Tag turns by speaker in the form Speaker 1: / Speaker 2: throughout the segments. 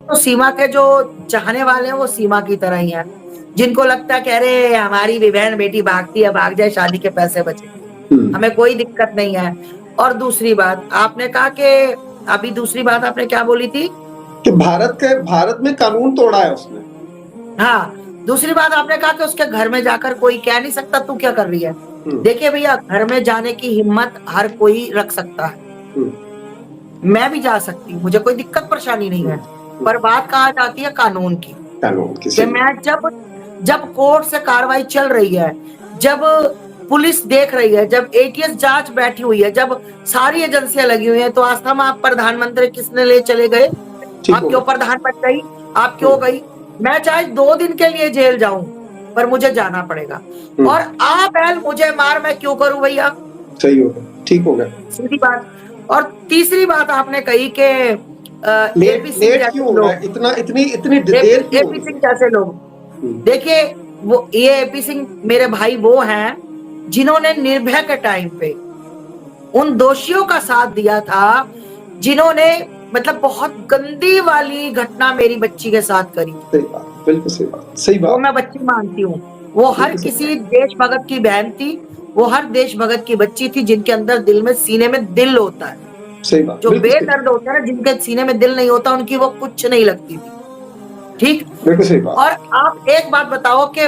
Speaker 1: तो सीमा के जो चाहने वाले हैं वो सीमा की तरह ही हैं, जिनको लगता है कि अरे हमारी भी बहन बेटी भागती है, भाग जाए, शादी के पैसे बचेंगे,
Speaker 2: हम्म।
Speaker 1: हमें कोई दिक्कत नहीं है। और दूसरी बात आपने कहा कि अभी दूसरी बात आपने क्या बोली थी?
Speaker 2: कि भारत में कानून तोड़ा है उसने।
Speaker 1: हाँ, दूसरी बात आपने कहा कि उसके घर में जाकर कोई कह नहीं सकता तू क्या कर रही है। देखिए भैया, घर में जाने की हिम्मत हर कोई रख सकता है, मैं भी जा सकती हूँ, मुझे कोई दिक्कत परेशानी नहीं है, पर बात कहाँ जाती है कानून की। कि मैं जब कोर्ट से कार्रवाई चल रही है, जब पुलिस देख रही है, जब एटीएस जांच बैठी हुई है, जब सारी एजेंसियां लगी हुई हैं, तो आस्था में आप प्रधानमंत्री किसने ले चले गए? आप क्यों प्रधान बन गई? आप क्यों गई? मैं चाहे 2 दिन के लिए जेल जाऊं, पर मुझे जाना पड़ेगा। और आ बैल मुझे मार, मैं क्यों करूं भैया?
Speaker 2: सही होगा, ठीक होगा,
Speaker 1: सीधी बात। और तीसरी बात आपने कही कि एपी सिंह
Speaker 2: लेट
Speaker 1: जैसे
Speaker 2: क्यों हो रहा है,
Speaker 1: लोग,
Speaker 2: इतनी देर क्यों हो
Speaker 1: एपी
Speaker 2: रही
Speaker 1: सिंह
Speaker 2: है?
Speaker 1: जैसे लोग, देखिए वो ये एपी सिंह मेरे भाई वो हैं जिन्होंने निर्भया के टाइम पे उन दोषियों का साथ दिया था, जिन्होंने मतलब बहुत गंदी वाली घटना मेरी बच्ची के साथ करी।
Speaker 2: सही बात, बिल्कुल सही बात, सही बात।
Speaker 1: वो मैं बच्ची मानती हूँ, वो हर किसी देशभगत की बहन थी, वो हर देशभगत की बच्ची थी, जिनके अंदर दिल में सीने में दिल होता है।
Speaker 2: सही बात,
Speaker 1: जो बेदर्द होता है ना, जिनके सीने में दिल नहीं होता, उनकी वो कुछ नहीं लगती थी। ठीक,
Speaker 2: बिल्कुल सही बात।
Speaker 1: और आप एक बात बताओ कि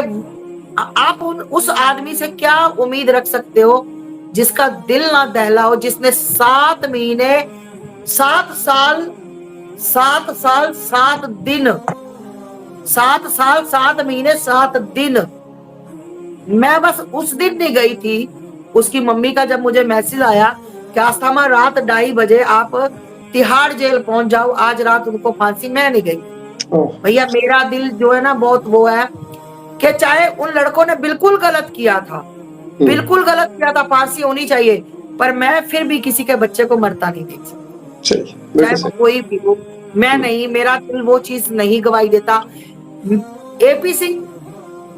Speaker 1: आप उस आदमी से क्या उम्मीद रख सकते हो जिसका दिल ना दहला हो, जिसने 7 महीने 7 साल 7 साल 7 दिन 7 साल 7 महीने 7 दिन, मैं बस उस दिन नहीं गई थी। उसकी मम्मी का जब मुझे मैसेज आया कि आस्था मां रात 2:30 बजे आप तिहाड़ जेल पहुंच जाओ, आज रात उनको फांसी, मैं नहीं गई। भैया मेरा दिल जो है ना बहुत वो है कि चाहे उन लड़कों ने बिल्कुल गलत किया था, बिल्कुल गलत किया था, फांसी होनी चाहिए, पर मैं फिर भी किसी के बच्चे को मरता नहीं देख सकती, चाहे वो कोई भी हो। मैं नहीं, मेरा दिल वो चीज नहीं गवाही देता। एपी सिंह,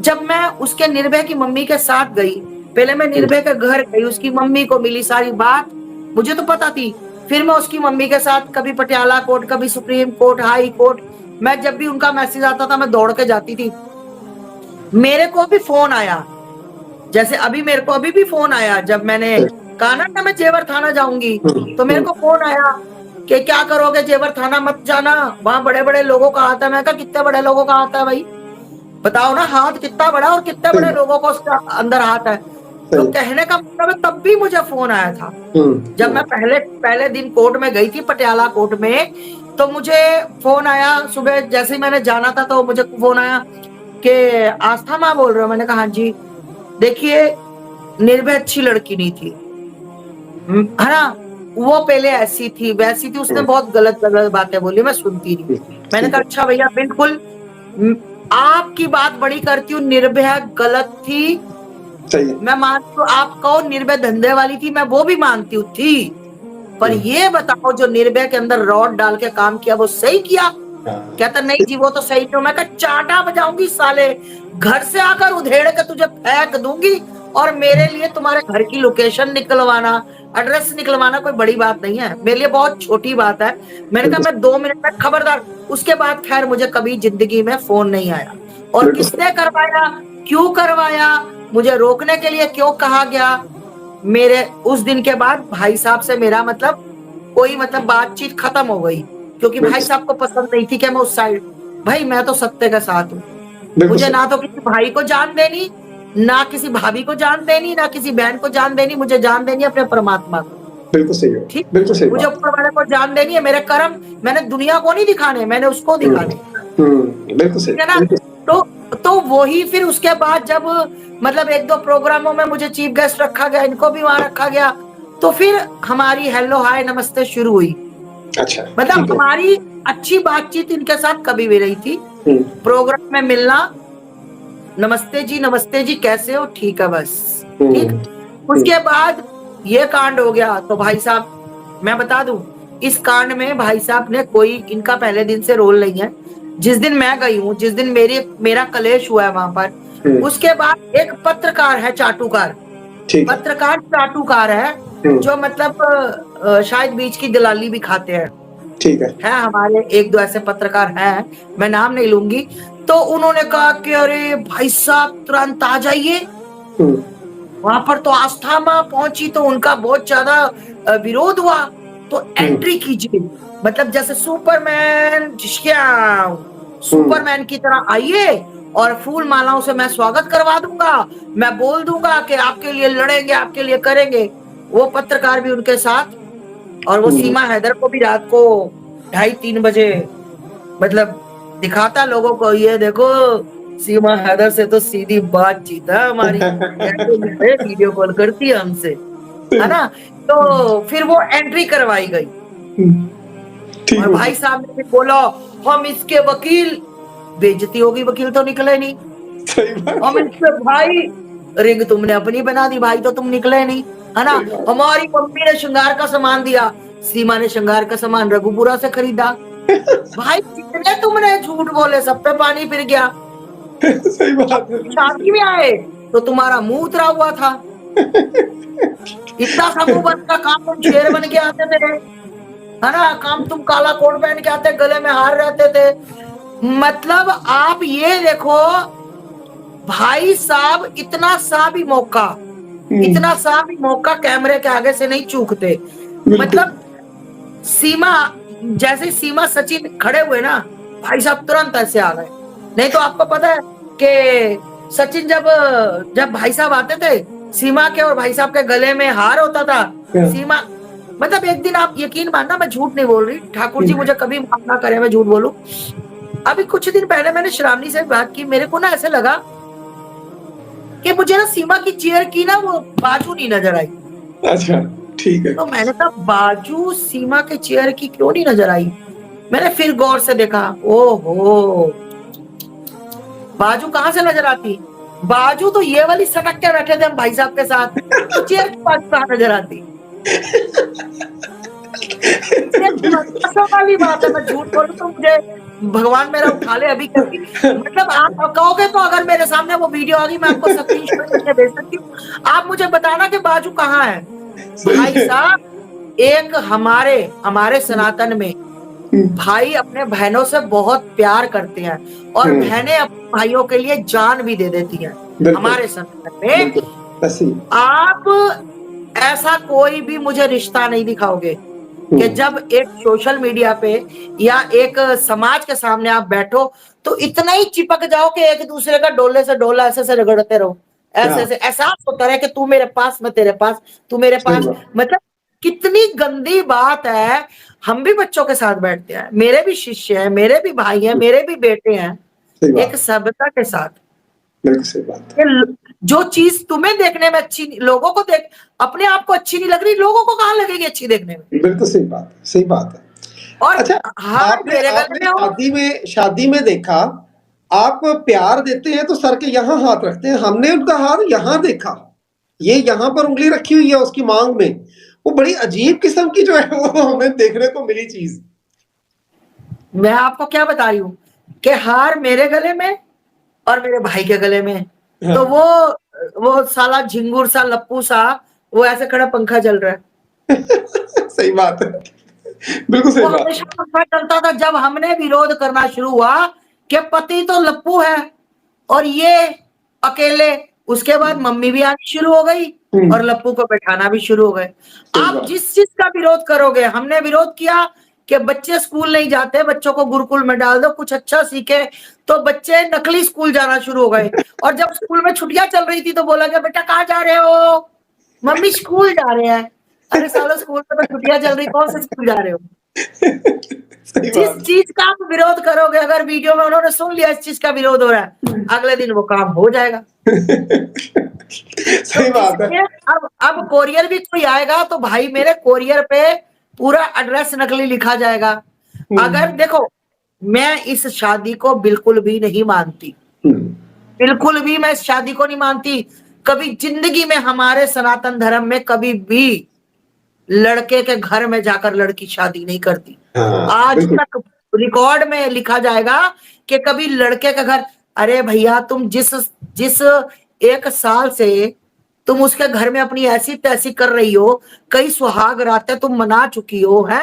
Speaker 1: जब मैं उसके निर्भय की मम्मी के साथ गई, पहले मैं निर्भय के घर गई, उसकी मम्मी को मिली, सारी बात मुझे तो पता थी। फिर मैं उसकी मम्मी के साथ कभी पटियाला कोर्ट, कभी सुप्रीम कोर्ट, हाई कोर्ट, मैं जब भी उनका मैसेज आता था मैं दौड़ के जाती थी। मेरे को भी फोन आया, जैसे अभी मेरे को अभी भी फोन आया, जब मैंने कहा ना कि मैं जेवर थाना जाऊंगी, तो मेरे को फोन आया कि क्या करोगे, जेवर थाना मत जाना, वहां बड़े बड़े लोगों का हाथ है। मैं कहा कितने बड़े लोगों का हाथ है भाई, बताओ ना, हाथ कितना बड़ा और कितने बड़े लोगों को उसका अंदर हाथ है। तो कहने का मतलब तब भी मुझे फोन आया था, जब मैं पहले दिन कोर्ट में गई थी, पटियाला कोर्ट में, तो मुझे फोन आया सुबह, जैसे ही मैंने जाना था तो मुझे फोन आया कि आस्था माँ बोल रहे हो? मैंने कहा हाँ जी। देखिए निर्भय अच्छी लड़की नहीं थी, है ना, वो पहले ऐसी थी वैसी थी, उसने बहुत गलत गलत बातें बोली, मैं सुनती रही। मैंने कहा अच्छा भैया, बिल्कुल आपकी बात बड़ी करती हूँ, निर्भया गलत थी, मैं मानती हूँ। आप कहो निर्भय धंधे वाली थी, मैं वो भी मानती हूँ थी, पर ये बताओ जो निर्भया के अंदर रॉड डाल के काम किया वो सही किया? कहता नहीं जी वो तो सही नहीं। मैं कहा चाटा बजाऊंगी साले, घर से आकर उधेड़ के तुझे फेंक दूंगी, और मेरे लिए तुम्हारे घर की लोकेशन निकलवाना, एड्रेस निकलवाना कोई बड़ी बात नहीं है, मेरे लिए बहुत छोटी बात है। मैंने कहा मैं 2 मिनट में, खबरदार। उसके बाद खैर मुझे कभी जिंदगी में फोन नहीं आया। और किसने करवाया, क्यों करवाया, मुझे रोकने के लिए क्यों कहा गया? मेरे उस दिन के बाद भाई साहब से मेरा मतलब कोई मतलब बातचीत खत्म हो गई, क्योंकि भाई साहब को पसंद नहीं थी कि मैं उस साइड। भाई मैं तो सत्य के साथ हूँ, मुझे ना तो किसी भाई को जान देनी, ना किसी भाभी को जान देनी, ना किसी बहन को जान देनी, मुझे जान देनी अपने परमात्मा को।
Speaker 2: बिल्कुल सही है,
Speaker 1: ठीक,
Speaker 2: बिल्कुल सही
Speaker 1: मुझे ऊपर वाले को जान देनी है, मेरे कर्म मैंने दुनिया को नहीं दिखाने, मैंने उसको दिखाने।
Speaker 2: बिल्कुल सही
Speaker 1: है ना। तो वही फिर उसके बाद जब मतलब 1-2 प्रोग्रामों में मुझे चीफ गेस्ट रखा गया, इनको भी वहां रखा गया, तो फिर हमारी हेलो हाय नमस्ते शुरू हुई।
Speaker 2: अच्छा,
Speaker 1: मतलब हमारी अच्छी बातचीत इनके साथ कभी भी नहीं थी। प्रोग्राम में मिलना, नमस्ते जी कैसे हो, ठीक है बस। ठीक, उसके बाद ये कांड हो गया। तो भाई साहब मैं बता दूं, इस कांड में भाई साहब ने कोई इनका पहले दिन से रोल नहीं है। जिस दिन मैं गई हूँ, जिस दिन मेरा कलेश हुआ है वहां पर, उसके बाद एक पत्रकार है चाटुकार, पत्रकार चाटुकार है, जो मतलब शायद बीच की दलाली भी खाते हैं।
Speaker 2: ठीक है।
Speaker 1: हमारे एक दो ऐसे पत्रकार हैं, मैं नाम नहीं लूंगी। तो उन्होंने कहा कि अरे भाई साहब तुरंत आ जाइए।
Speaker 2: हम्म,
Speaker 1: वहां पर तो आस्था माँ पहुंची तो उनका बहुत ज्यादा विरोध हुआ। तो एंट्री कीजिए, मतलब जैसे सुपरमैन
Speaker 2: हम्म,
Speaker 1: सुपरमैन की तरह आइए और फूल मालाओं से मैं स्वागत करवा दूंगा। मैं बोल दूंगा कि आपके लिए लड़ेंगे, आपके लिए करेंगे। वो पत्रकार भी उनके साथ, और वो
Speaker 2: हम्म।
Speaker 1: सीमा हैदर को भी रात को 2:30-3 बजे मतलब दिखाता लोगों को, ये देखो सीमा हैदर से तो सीधी बातचीत है हमारी, कैसे मिले वीडियो कॉल करती है हमसे, है ना। तो फिर वो एंट्री करवाई गई
Speaker 2: ठीक
Speaker 1: और
Speaker 2: बोला।
Speaker 1: भाई साहब ने भी बोला हम इसके वकील। बेइज्जती होगी, वकील तो निकले नहीं।
Speaker 2: सही बात
Speaker 1: हम
Speaker 2: है।
Speaker 1: इसके भाई, रिंग तुमने अपनी बना दी, भाई तो तुम निकले नहीं, है ना।
Speaker 2: सही बात।
Speaker 1: हमारी मम्मी ने श्रृंगार का सामान दिया, सीमा ने श्रृंगार का सामान रघुपुरा से खरीदा। भाई जितने तुमने झूठ बोले सब पे पानी फिर गया।
Speaker 2: सही
Speaker 1: अब
Speaker 2: बात है,
Speaker 1: तुम
Speaker 2: बिल्कुल
Speaker 1: शादी
Speaker 2: सही।
Speaker 1: में आए तो तुम्हारा मुंह उतरा हुआ था। इतना सा मुंह बन का काम, तुम शेर बन के आते थे, है ना। काम तुम काला कोट पहन के आते, गले में हार रहते थे। मतलब आप ये देखो भाई साहब,
Speaker 2: हम्म,
Speaker 1: इतना सा भी मौका कैमरे के आगे से नहीं चूकते।
Speaker 2: बिल्कुल।
Speaker 1: मतलब सीमा, जैसे सीमा सचिन खड़े हुए ना, भाई साहब तुरंत ऐसे आ गए। नहीं तो आपको पता है कि सचिन जब जब भाई साहब आते थे, सीमा के और भाई साहब के गले में हार होता था।
Speaker 2: हाँ,
Speaker 1: सीमा, मतलब एक दिन आप यकीन मानना, मैं झूठ नहीं बोल रही, ठाकुर जी
Speaker 2: हम्म,
Speaker 1: मुझे कभी माफ ना करे मैं झूठ बोलूं। अभी कुछ दिन पहले मैंने श्रावणी से बात की, मेरे को ना ऐसे लगा कि मुझे ना सीमा की चेयर की ना वो बाजू नहीं नजर आई।
Speaker 2: अच्छा, ठीक है।
Speaker 1: तो मैंने कहा बाजू सीमा के चेयर की क्यों नहीं नजर आई। मैंने फिर गौर से देखा, ओहो, बाजू कहाँ से नजर आती। बाजू तो ये वाली सटक के बैठे थे हम भाई साहब के साथ, तो चेयर की बाजू कहाँ नजर आती। कसम वाली बात है, मैं झूठ बोलूं तो मुझे भगवान मेरा उठा ले अभी कभी। मतलब आप कहोगे तो अगर मेरे सामने वो वीडियो आ गई, मैं आपको स्क्रीनशॉट करके भेज सकती हूँ। आप मुझे बताना कि बाजू कहाँ है।
Speaker 2: सही
Speaker 1: भाई
Speaker 2: है।
Speaker 1: साहब, एक हमारे हमारे सनातन में
Speaker 2: हम्म,
Speaker 1: भाई अपने बहनों से बहुत प्यार करते हैं और
Speaker 2: हम्म,
Speaker 1: बहनें अपने भाइयों के लिए जान भी दे देती हैं।
Speaker 2: बिल्कुल,
Speaker 1: हमारे सनातन में
Speaker 2: बिल्कुल ऐसी।
Speaker 1: आप ऐसा कोई भी मुझे रिश्ता नहीं दिखाओगे कि
Speaker 2: हम्म,
Speaker 1: जब एक सोशल मीडिया पे या एक समाज के सामने आप बैठो तो इतना ही चिपक जाओ कि एक दूसरे का डोले से डोला ऐसे से रगड़ते रहो। ऐसे
Speaker 2: हाँ,
Speaker 1: ऐसे एहसास होता रहे कि तू मेरे पास, मैं तेरे पास, तू मेरे
Speaker 2: सही
Speaker 1: पास।
Speaker 2: बात।
Speaker 1: मतलब कितनी गंदी बात है। हम भी बच्चों के साथ बैठते हैं, मेरे भी शिष्य हैं, मेरे भी भाई हैं, मेरे भी बेटे हैं,
Speaker 2: सही
Speaker 1: एक
Speaker 2: बात।
Speaker 1: सभ्यता के साथ।
Speaker 2: बिल्कुल सही बात है।
Speaker 1: जो चीज तुम्हें देखने में अच्छी, लोगों को देख, अपने आप को अच्छी नहीं लग रही, लोगों को कहाँ लगेगी अच्छी देखने में।
Speaker 2: बिल्कुल सही बात है, सही बात है।
Speaker 1: और
Speaker 2: अच्छा,
Speaker 1: हार
Speaker 2: आपने
Speaker 1: मेरे गले
Speaker 2: आपने
Speaker 1: में हो।
Speaker 2: शादी में देखा, आप प्यार देते हैं तो सर के यहाँ हाथ रखते हैं, हमने उनका हाथ यहाँ देखा, ये यहाँ पर उंगली रखी हुई है उसकी मांग में। वो बड़ी अजीब किस्म की जो है वो हमें देखने को मिली चीज।
Speaker 1: मैं आपको क्या बता रही हूँ कि हार मेरे गले में और मेरे भाई के गले में। तो
Speaker 2: हाँ।
Speaker 1: वो साला झिंगुर सा लप्पू सा, वो ऐसे खड़ा पंखा चल रहा है।
Speaker 2: सही बात है, बिल्कुल सही
Speaker 1: वो
Speaker 2: बात
Speaker 1: हमेशा पंखा चलता था जब हमने विरोध करना शुरू हुआ कि पति तो लप्पू है और ये अकेले। उसके बाद मम्मी भी आनी शुरू हो गई
Speaker 2: है।
Speaker 1: और लप्पू को बैठाना भी शुरू हो गए।
Speaker 2: सही
Speaker 1: आप
Speaker 2: बात।
Speaker 1: जिस चीज का विरोध करोगे, हमने विरोध किया कि बच्चे स्कूल नहीं जाते, बच्चों को गुरुकुल में डाल दो, कुछ अच्छा सीखे। तो बच्चे नकली स्कूल जाना शुरू हो गए। और जब स्कूल में छुट्टियां चल रही थी तो बोला गया बेटा कहाँ जा रहे हो। मम्मी स्कूल जा रहे हैं। अरे सालों, स्कूल में तो छुट्टियां चल रही, कौन से स्कूल जा रहे हो।
Speaker 2: सही
Speaker 1: जिस
Speaker 2: बात।
Speaker 1: चीज का आप विरोध करोगे, अगर वीडियो में उन्होंने सुन लिया इस चीज का विरोध हो रहा है, अगले दिन वो काम हो जाएगा। तो
Speaker 2: सही बात है।
Speaker 1: इसलिए अब कोरियर भी कोई आएगा तो भाई मेरे कोरियर पे पूरा एड्रेस नकली लिखा जाएगा। अगर देखो, मैं इस शादी को बिल्कुल भी नहीं मानती, बिल्कुल भी मैं इस शादी को नहीं मानती। कभी जिंदगी में हमारे सनातन धर्म में कभी भी लड़के के घर में जाकर लड़की शादी नहीं करती।
Speaker 2: हाँ,
Speaker 1: आज
Speaker 2: बिल्कुल।
Speaker 1: तक रिकॉर्ड में लिखा जाएगा कि कभी लड़के का घर। अरे भैया, तुम जिस जिस 1 साल से तुम उसके घर में अपनी ऐसी तैसी कर रही हो, कई सुहाग रातें तुम मना चुकी हो, है।